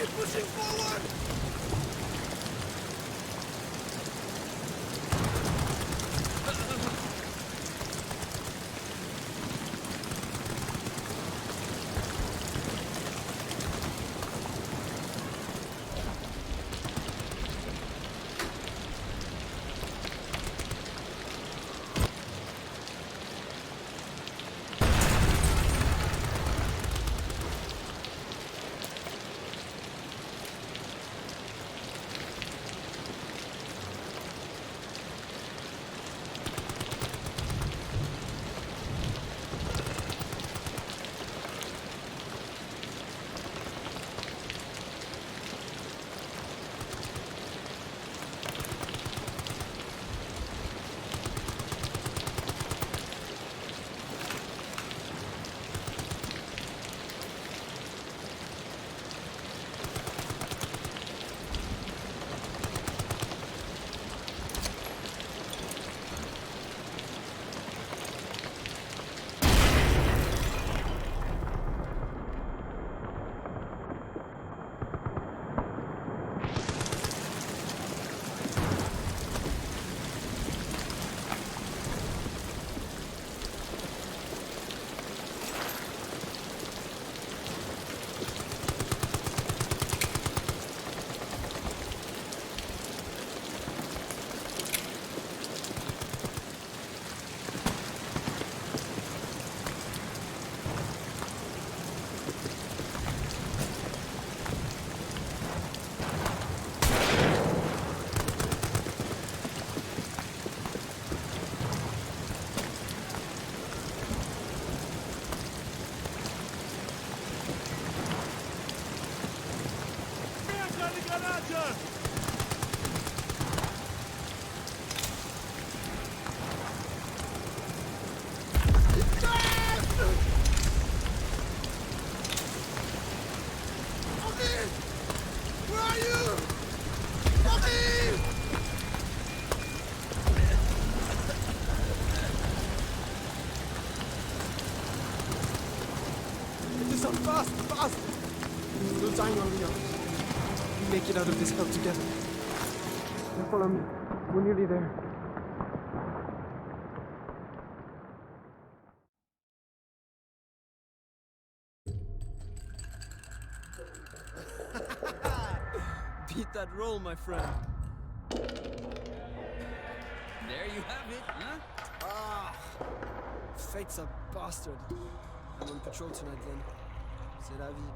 Keep pushing forward! Fast! No time on me. We make it out of this hell together. Now follow me. We're nearly there. Beat that roll, my friend. There you have it, huh? Ah, fate's a bastard. I'm on patrol tonight then. C'est la vie.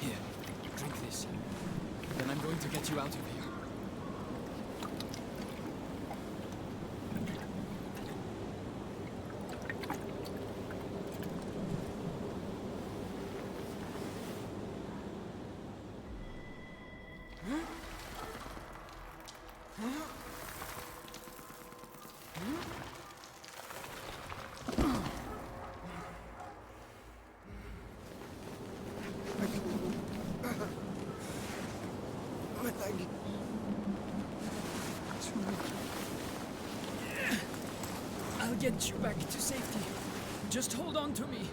Here, drink this. Then I'm going to get you out of here. I'll get you back to safety. Just hold on to me.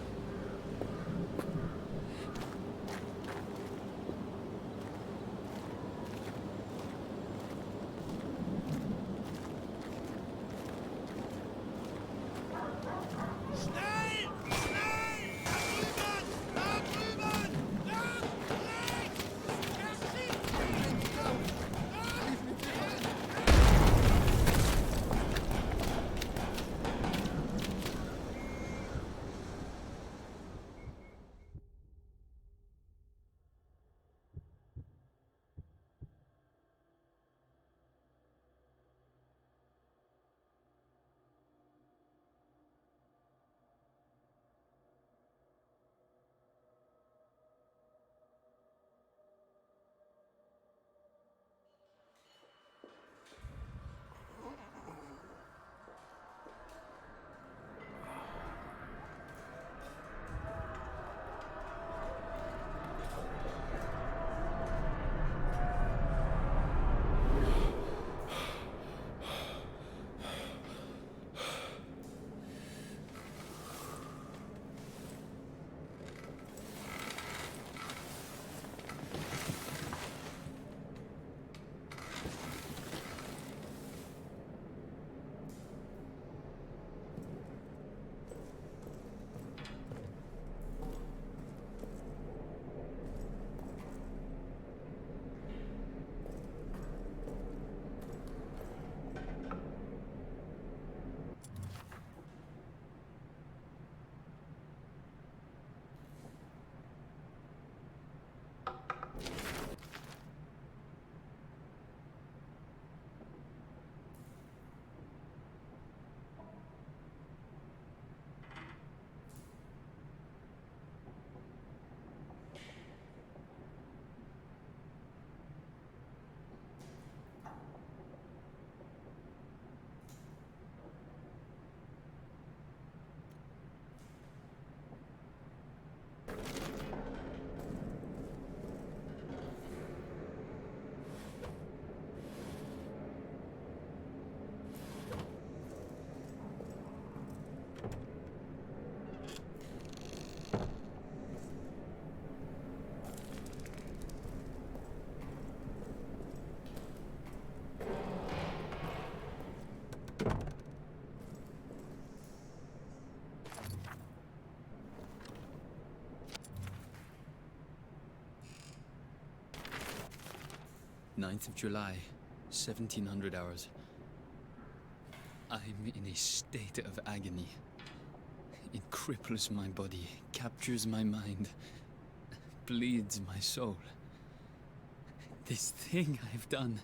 9th of July, 1700 hours. I'm in a state of agony. It cripples my body, captures my mind, bleeds my soul. This thing I've done,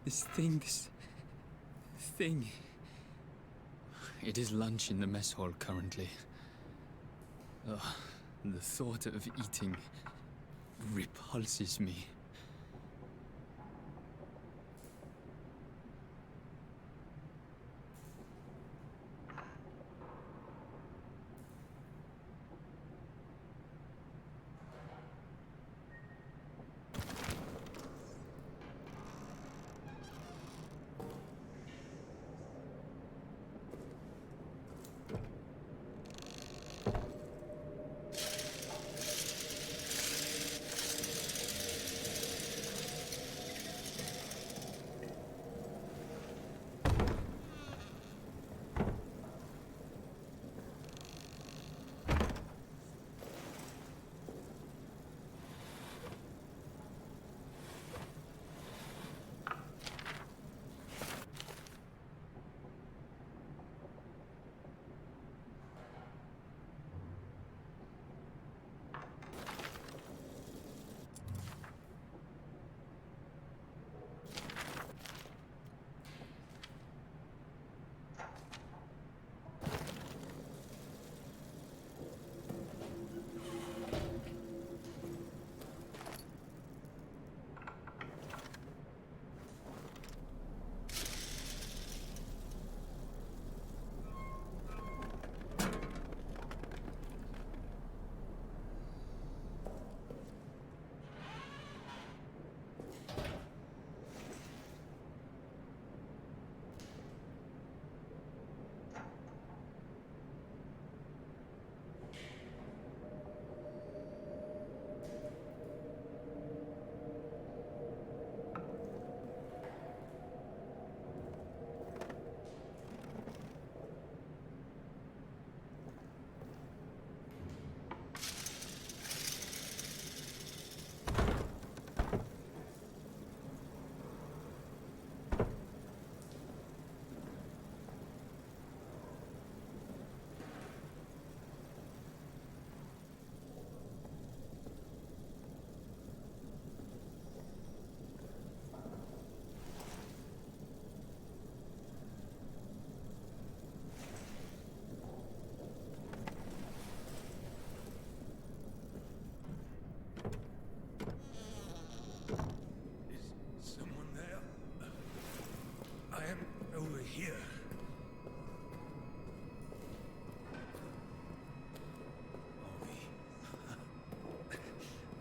this thing. It is lunch in the mess hall currently. Ugh, the thought of eating repulses me.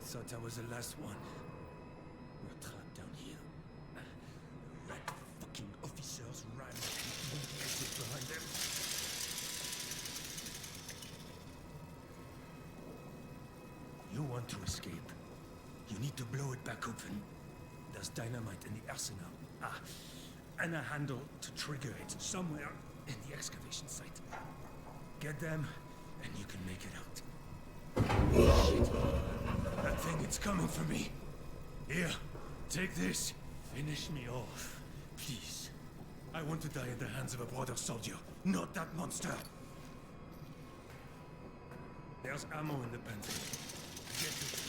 Thought I was the last one. We're trapped down here. Red fucking officers ran with the exit behind them. You want to escape. You need to blow it back open. There's dynamite in the arsenal. And a handle to trigger it somewhere in the excavation site. Get them, and you can make it out. Shit. That thing, it's coming for me. Here, take this. Finish me off, please. I want to die at the hands of a brother soldier, not that monster. There's ammo in the pantry. Get it.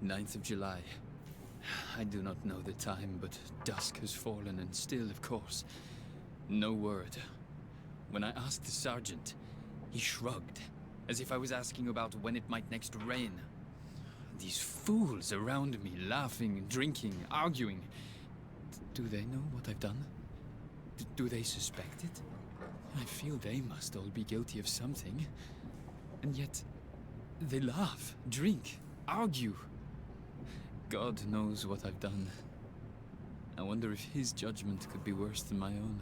9th of July. I do not know the time, but dusk has fallen, and still, of course, no word. When I asked the sergeant, he shrugged, as if I was asking about when it might next rain. These fools around me, laughing, drinking, arguing. Do they know what I've done? Do they suspect it? I feel they must all be guilty of something. And yet, they laugh, drink, argue. God knows what I've done. I wonder if his judgment could be worse than my own.